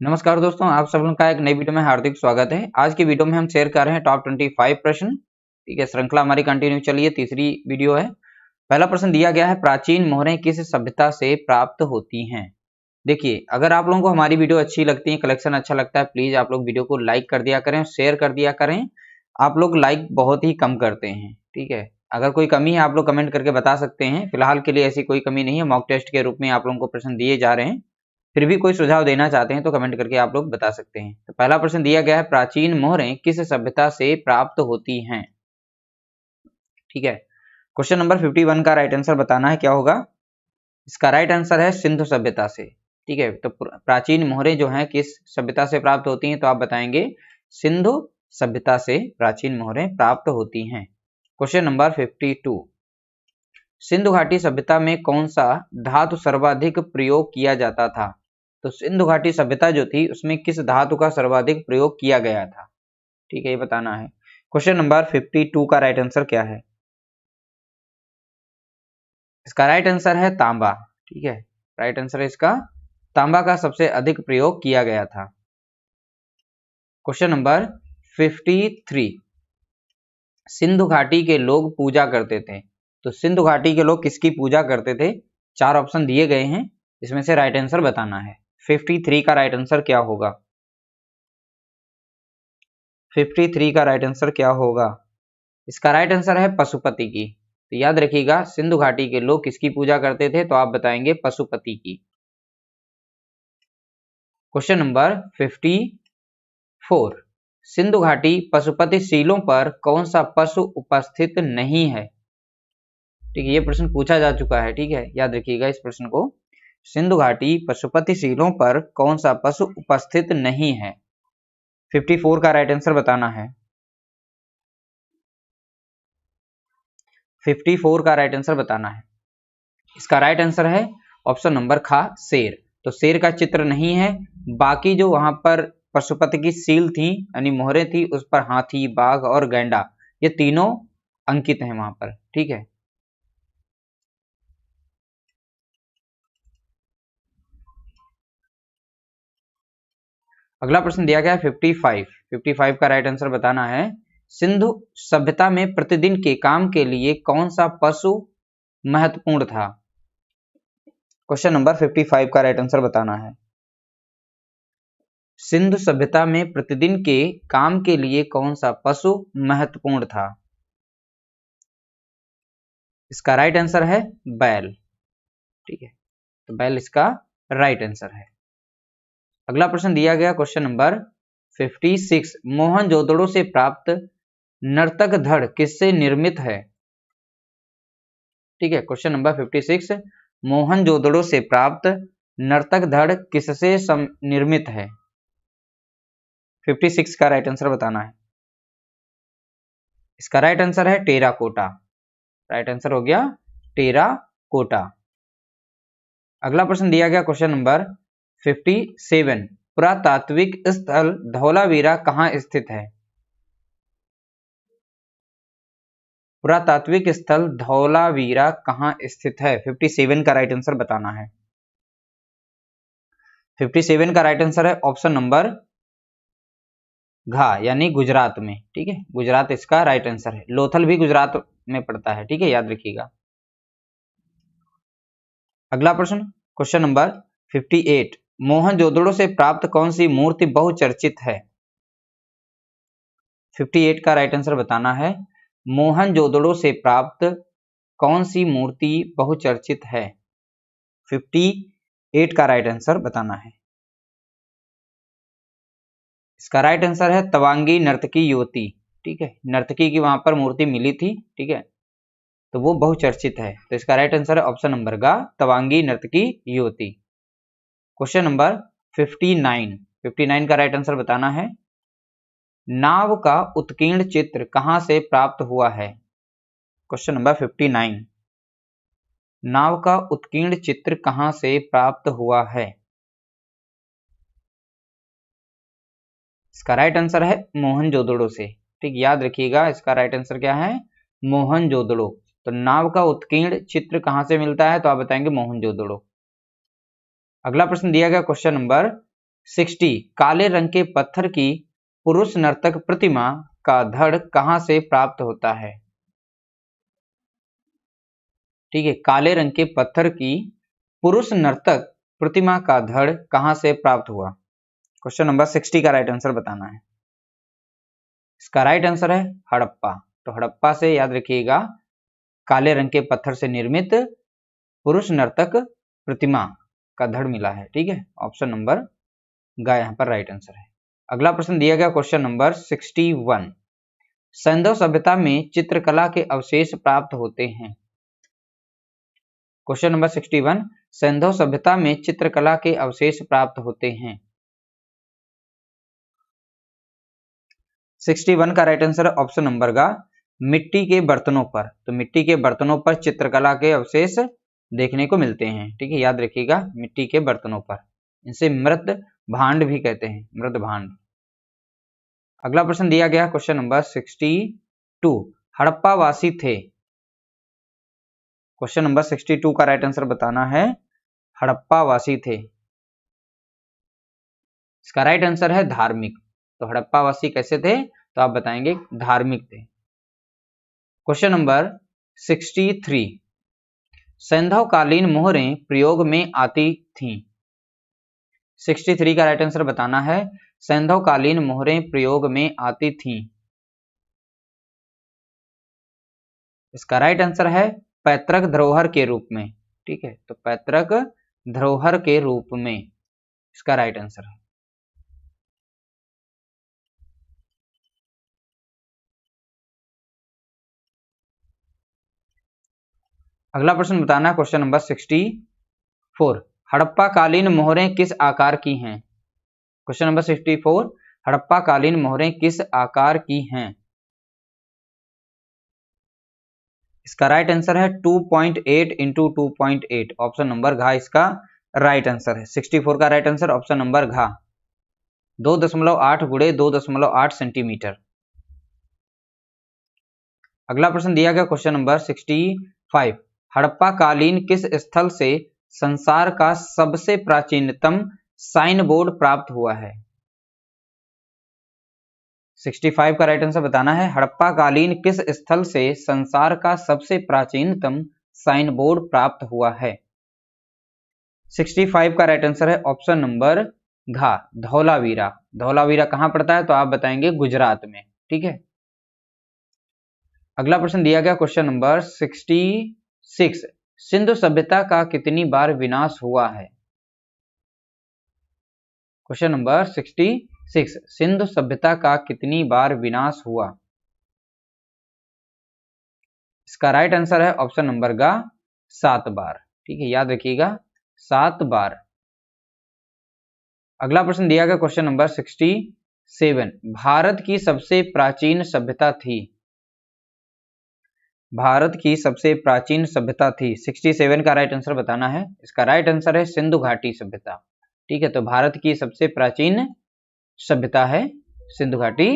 नमस्कार दोस्तों, आप सब लोगों का एक नई वीडियो में हार्दिक स्वागत है। आज की वीडियो में हम शेयर कर रहे हैं टॉप 25 प्रश्न। ठीक है, श्रृंखला हमारी कंटिन्यू चलिए, तीसरी वीडियो है। पहला प्रश्न दिया गया है, प्राचीन मोहरें किस सभ्यता से प्राप्त होती हैं। देखिए, अगर आप लोगों को हमारी वीडियो अच्छी लगती है, कलेक्शन अच्छा लगता है, प्लीज आप लोग वीडियो को लाइक कर दिया करें, शेयर कर दिया करें। आप लोग लाइक बहुत ही कम करते हैं। ठीक है, अगर कोई कमी है आप लोग कमेंट करके बता सकते हैं। फिलहाल के लिए ऐसी कोई कमी नहीं है, मॉक टेस्ट के रूप में आप लोगों को प्रश्न दिए जा रहे हैं। फिर भी कोई सुझाव देना चाहते हैं तो कमेंट करके आप लोग बता सकते हैं। तो पहला प्रश्न दिया गया है, प्राचीन मोहरें किस सभ्यता से प्राप्त होती हैं। ठीक है, क्वेश्चन नंबर 51 का राइट आंसर बताना है, क्या होगा। इसका राइट आंसर है सिंधु सभ्यता से। ठीक है, तो प्राचीन मोहरें जो हैं किस सभ्यता से प्राप्त होती हैं, तो आप बताएंगे सिंधु सभ्यता से प्राचीन मोहरें प्राप्त होती हैं। क्वेश्चन नंबर 52, सिंधु घाटी सभ्यता में कौन सा धातु सर्वाधिक प्रयोग किया जाता था। तो सिंधु घाटी सभ्यता जो थी उसमें किस धातु का सर्वाधिक प्रयोग किया गया था। ठीक है, ये बताना है। क्वेश्चन नंबर 52 का राइट आंसर क्या है। इसका राइट आंसर है तांबा। ठीक है, राइट आंसर है इसका तांबा का सबसे अधिक प्रयोग किया गया था। क्वेश्चन नंबर 53, सिंधु घाटी के लोग पूजा करते थे। तो सिंधु घाटी के लोग किसकी पूजा करते थे। चार ऑप्शन दिए गए हैं, इसमें से राइट आंसर बताना है। 53 का राइट आंसर क्या होगा। 53 का राइट आंसर क्या होगा। इसका राइट आंसर है पशुपति की। तो याद रखिएगा, सिंधु घाटी के लोग किसकी पूजा करते थे, तो आप बताएंगे पशुपति की। क्वेश्चन नंबर 54, सिंधु घाटी पशुपति शीलों पर कौन सा पशु उपस्थित नहीं है। ठीक है, ये प्रश्न पूछा जा चुका है। ठीक है, याद रखिएगा इस प्रश्न को। सिंधु घाटी पशुपति शीलों पर कौन सा पशु उपस्थित नहीं है। 54 का राइट आंसर बताना है। 54 का राइट आंसर बताना है। इसका राइट आंसर है ऑप्शन नंबर खा, शेर। तो शेर का चित्र नहीं है, बाकी जो वहां पर पशुपति की सील थी यानी मोहरें थी, उस पर हाथी, बाघ और गैंडा, ये तीनों अंकित हैं वहां पर। ठीक है, अगला प्रश्न दिया गया है 55 का राइट आंसर बताना है। सिंधु सभ्यता में प्रतिदिन के काम के लिए कौन सा पशु महत्वपूर्ण था। क्वेश्चन नंबर 55 का राइट आंसर बताना है। सिंधु सभ्यता में प्रतिदिन के काम के लिए कौन सा पशु महत्वपूर्ण था। इसका राइट आंसर है बैल। ठीक है, तो बैल इसका राइट आंसर है। अगला प्रश्न दिया गया क्वेश्चन नंबर 56, मोहनजोदड़ो से प्राप्त नर्तक धड़ किससे निर्मित है। ठीक है, क्वेश्चन नंबर 56, मोहनजोदड़ो से प्राप्त नर्तक धड़ किससे निर्मित है। 56 का राइट आंसर बताना है। इसका राइट आंसर है टेराकोटा। राइट आंसर हो गया टेराकोटा। अगला प्रश्न दिया गया क्वेश्चन नंबर 57, पुरातात्विक स्थल धौलावीरा कहाँ स्थित है। पुरातात्विक स्थल धौलावीरा कहाँ स्थित है। 57 का राइट आंसर बताना है। 57 का राइट आंसर है ऑप्शन नंबर घा, यानी गुजरात में। ठीक है, गुजरात इसका राइट आंसर है। लोथल भी गुजरात में पड़ता है। ठीक है, याद रखिएगा। अगला प्रश्न क्वेश्चन नंबर 58, मोहनजोदड़ो से प्राप्त कौन सी मूर्ति बहुचर्चित है। 58 का राइट आंसर बताना है। मोहनजोदड़ो से प्राप्त कौन सी मूर्ति बहुचर्चित है। 58 का राइट आंसर बताना है। इसका राइट आंसर है तवांगी नर्तकी युवती। ठीक है, नर्तकी की वहां पर मूर्ति मिली थी। ठीक है, तो वो बहुचर्चित है। तो इसका राइट आंसर है ऑप्शन नंबर गा, तवांगी नर्तकी युवती। क्वेश्चन नंबर 59 का राइट आंसर बताना है। नाव का उत्कीर्ण चित्र कहां से प्राप्त हुआ है। क्वेश्चन नंबर 59, नाव का उत्कीर्ण चित्र कहां से प्राप्त हुआ है। इसका राइट आंसर है मोहनजोदड़ो से। ठीक, याद रखिएगा इसका राइट आंसर क्या है, मोहनजोदड़ो। तो नाव का उत्कीर्ण चित्र कहां से मिलता है, तो आप बताएंगे मोहनजोदड़ो। अगला प्रश्न दिया गया क्वेश्चन नंबर 60 काले रंग के पत्थर की पुरुष नर्तक प्रतिमा का धड़ कहां से प्राप्त होता है? ठीक है, काले रंग के पत्थर की पुरुष नर्तक प्रतिमा का धड़ कहां से प्राप्त हुआ? क्वेश्चन नंबर 60 का राइट आंसर बताना है। इसका राइट आंसर है हड़प्पा। तो हड़प्पा से याद रखिएगा, काले रंग के पत्थर से निर्मित पुरुष नर्तक प्रतिमा का धड़ मिला है। ठीक है, ऑप्शन नंबर ग यहाँ पर राइट आंसर है। अगला प्रश्न दिया गया क्वेश्चन नंबर 61, सिंधु सभ्यता में चित्रकला के अवशेष प्राप्त होते हैं। क्वेश्चन नंबर 61, सिंधु सभ्यता में चित्रकला के अवशेष प्राप्त होते हैं। 61 का राइट आंसर ऑप्शन नंबर ग, मिट्टी के बर्तनों पर। तो मिट्टी के बर्तनों पर चित्रकला के अवशेष देखने को मिलते हैं। ठीक है, याद रखिएगा, मिट्टी के बर्तनों पर। इनसे मृत भांड भी कहते हैं, मृत भांड। अगला प्रश्न दिया गया क्वेश्चन नंबर 62, हड़प्पा वासी थे। क्वेश्चन नंबर 62 का राइट आंसर बताना है, हड़प्पा वासी थे। इसका राइट आंसर है धार्मिक। तो हड़प्पा वासी कैसे थे? तो आप बताएंगे धार्मिक थे। क्वेश्चन नंबर 63, सिंधुकालीन मोहरें प्रयोग में आती थीं। 63 का राइट आंसर बताना है, सिंधुकालीन मोहरें प्रयोग में आती थीं। इसका राइट आंसर है पैतृक धरोहर के रूप में। ठीक है, तो पैतृक धरोहर के रूप में इसका राइट आंसर है। अगला प्रश्न बताना है क्वेश्चन नंबर 64, हड़प्पा कालीन मोहरें किस आकार की हैं? क्वेश्चन नंबर 64, हड़प्पा कालीन मोहरें किस आकार की हैं? इसका राइट आंसर है 2.8 इंटू 2.8, ऑप्शन नंबर घ इसका राइट आंसर है। 64 का राइट आंसर ऑप्शन नंबर घ, 2.8 गुणे 2.8 सेंटीमीटर। अगला प्रश्न दिया गया क्वेश्चन नंबर 65, हड़प्पा कालीन किस स्थल से संसार का सबसे प्राचीनतम साइन बोर्ड प्राप्त हुआ है? 65 का राइट आंसर बताना है, हड़प्पा कालीन किस स्थल से संसार का सबसे प्राचीनतम साइन बोर्ड प्राप्त हुआ है? 65 का राइट आंसर है ऑप्शन नंबर घ, धौलावीरा। धौलावीरा कहां पड़ता है? तो आप बताएंगे गुजरात में। ठीक है, अगला प्रश्न दिया गया क्वेश्चन नंबर 66, सिंधु सभ्यता का कितनी बार विनाश हुआ है? क्वेश्चन नंबर 66, सिंधु सभ्यता का कितनी बार विनाश हुआ? इसका राइट आंसर है ऑप्शन नंबर ग, 7 बार। ठीक है, याद रखिएगा, 7 बार। अगला प्रश्न दिया गया क्वेश्चन नंबर 67, भारत की सबसे प्राचीन सभ्यता थी। भारत की सबसे प्राचीन सभ्यता थी। 67 का राइट आंसर बताना है। इसका राइट आंसर है सिंधु घाटी सभ्यता। ठीक है, तो भारत की सबसे प्राचीन सभ्यता है सिंधु घाटी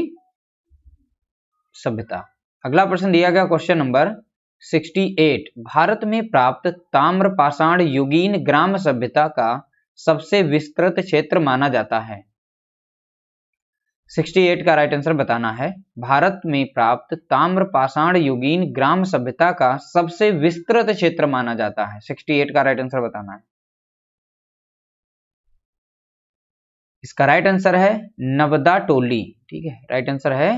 सभ्यता। अगला प्रश्न दिया गया क्वेश्चन नंबर 68, भारत में प्राप्त ताम्र पाषाण युगीन ग्राम सभ्यता का सबसे विस्तृत क्षेत्र माना जाता है। 68 का राइट आंसर बताना है, भारत में प्राप्त ताम्र पाषाण युगीन ग्राम सभ्यता का सबसे विस्तृत क्षेत्र माना जाता है। 68 का राइट आंसर बताना है। इसका राइट आंसर है नवदा टोली। ठीक है, राइट आंसर है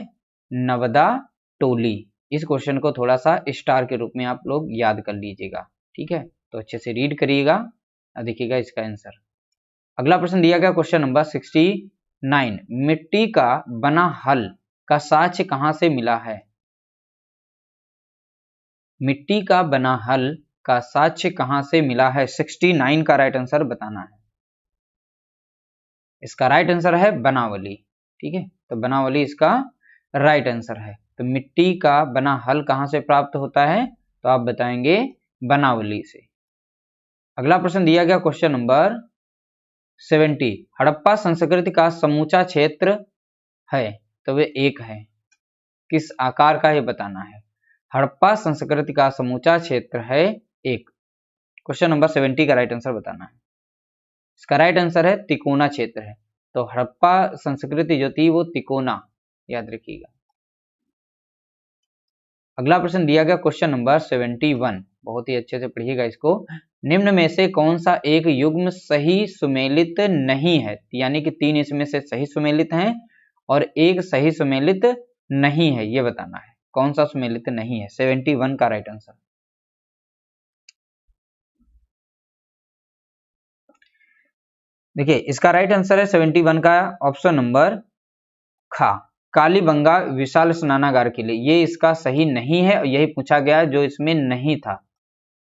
नवदा टोली। इस क्वेश्चन को थोड़ा सा स्टार के रूप में आप लोग याद कर लीजिएगा। ठीक है, तो अच्छे से रीड करिएगा, देखिएगा इसका आंसर। अगला प्रश्न दिया गया क्वेश्चन नंबर 69, मिट्टी का बना हल का साक्ष्य कहां से मिला है? मिट्टी का बना हल का साक्ष्य कहां से मिला है? 69 का राइट आंसर बताना है। इसका राइट आंसर है बनावली। ठीक है, तो बनावली इसका राइट आंसर है। तो मिट्टी का बना हल कहां से प्राप्त होता है? तो आप बताएंगे बनावली से। अगला प्रश्न दिया गया क्वेश्चन नंबर 70, हड़प्पा संस्कृति का समूचा क्षेत्र है, तो वे एक है, किस आकार का ये बताना है। हड़प्पा संस्कृति का समूचा क्षेत्र है एक। क्वेश्चन नंबर 70 का राइट आंसर बताना है। इसका राइट आंसर है तिकोना क्षेत्र है। तो हड़प्पा संस्कृति जो थी वो तिकोना, याद रखिएगा। अगला प्रश्न दिया गया क्वेश्चन नंबर 71, बहुत ही अच्छे से पढ़िएगा इसको। निम्न में से कौन सा एक युग्म सही सुमेलित नहीं है, यानी कि 3 इसमें से सही सुमेलित हैं और एक सही सुमेलित नहीं है, ये बताना है कौन सा सुमेलित नहीं है। 71 का राइट आंसर। देखिए इसका राइट आंसर है 71 का ऑप्शन नंबर खा, कालीबंगा विशाल स्नानागार के लिए, ये इसका सही नहीं है और यही पूछा गया जो इसमें नहीं था।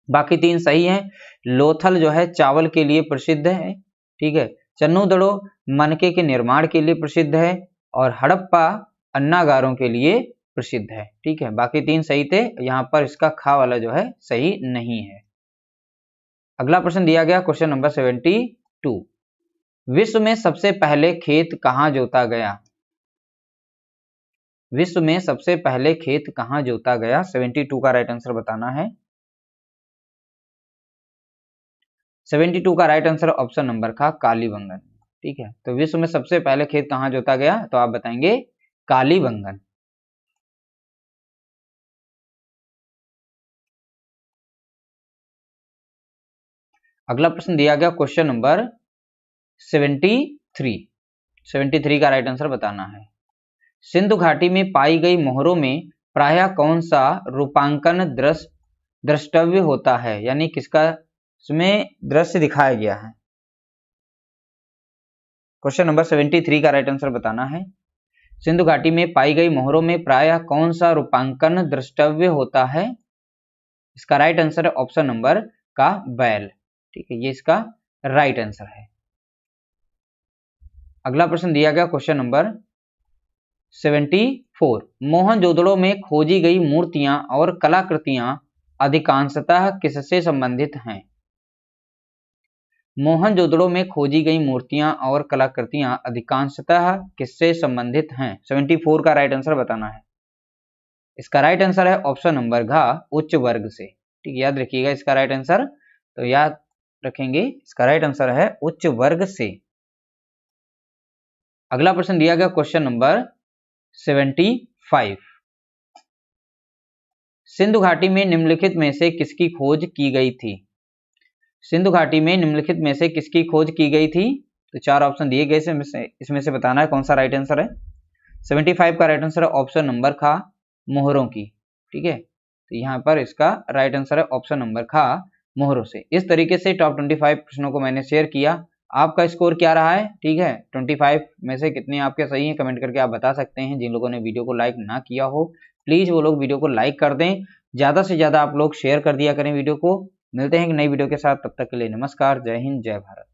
बाकी 3 सही हैं। लोथल जो है चावल के लिए प्रसिद्ध है, ठीक है। चन्नूदड़ो मनके के निर्माण के लिए प्रसिद्ध है और हड़प्पा अन्नागारों के लिए प्रसिद्ध है, ठीक है। बाकी 3 सही थे, यहाँ पर इसका खा वाला जो है सही नहीं है। अगला प्रश्न दिया गया क्वेश्चन नंबर 72, विश्व में सबसे पहले खेत कहाँ जोता गया? विश्व में सबसे पहले खेत कहाँ जोता गया? 72 का राइट आंसर बताना है। 72 का राइट आंसर ऑप्शन नंबर का कालीबंगन, ठीक है। तो विश्व में सबसे पहले खेत कहाँ जोता गया? तो आप बताएंगे कालीबंगन। अगला प्रश्न दिया गया क्वेश्चन नंबर 73 का राइट आंसर बताना है। सिंधु घाटी में पाई गई मोहरों में प्रायः कौन सा रूपांकन द्रष्टव्य होता है, यानी किसका इसमें दृश्य दिखाया गया है? क्वेश्चन नंबर 73 का राइट आंसर बताना है। सिंधु घाटी में पाई गई मोहरों में प्रायः कौन सा रूपांकन द्रष्टव्य होता है? इसका राइट आंसर है ऑप्शन नंबर का बैल, ठीक है, ये इसका राइट आंसर है। अगला प्रश्न दिया गया क्वेश्चन नंबर 74, मोहनजोदड़ो में खोजी गई मूर्तियां और कलाकृतियां अधिकांशतः किससे संबंधित हैं? मोहनजोदड़ो में खोजी गई मूर्तियां और कलाकृतियां अधिकांशतः किससे संबंधित हैं? 74 का राइट आंसर बताना है। इसका राइट आंसर है ऑप्शन नंबर घ, उच्च वर्ग से, ठीक, याद रखिएगा इसका राइट आंसर। तो याद रखेंगे इसका राइट आंसर है उच्च वर्ग से। अगला प्रश्न दिया गया क्वेश्चन नंबर 75, सिंधु घाटी में निम्नलिखित में से किसकी खोज की गई थी? सिंधु घाटी में निम्नलिखित में से किसकी खोज की गई थी? तो 4 ऑप्शन दिए गए, इसमें से बताना है कौन सा राइट आंसर है। 75 का राइट आंसर है ऑप्शन नंबर खा, मोहरों की, ठीक है। तो यहाँ पर इसका राइट आंसर है ऑप्शन नंबर खा, मोहरों से। इस तरीके से टॉप 25 प्रश्नों को मैंने शेयर किया। आपका स्कोर क्या रहा है? ठीक है, 25 में से कितने आपके सही हैं कमेंट करके आप बता सकते हैं। जिन लोगों ने वीडियो को लाइक ना किया हो प्लीज वो लोग वीडियो को लाइक कर दें, ज्यादा से ज्यादा आप लोग शेयर कर दिया करें वीडियो को। मिलते हैं एक नई वीडियो के साथ, तब तक के लिए नमस्कार, जय हिंद, जय भारत।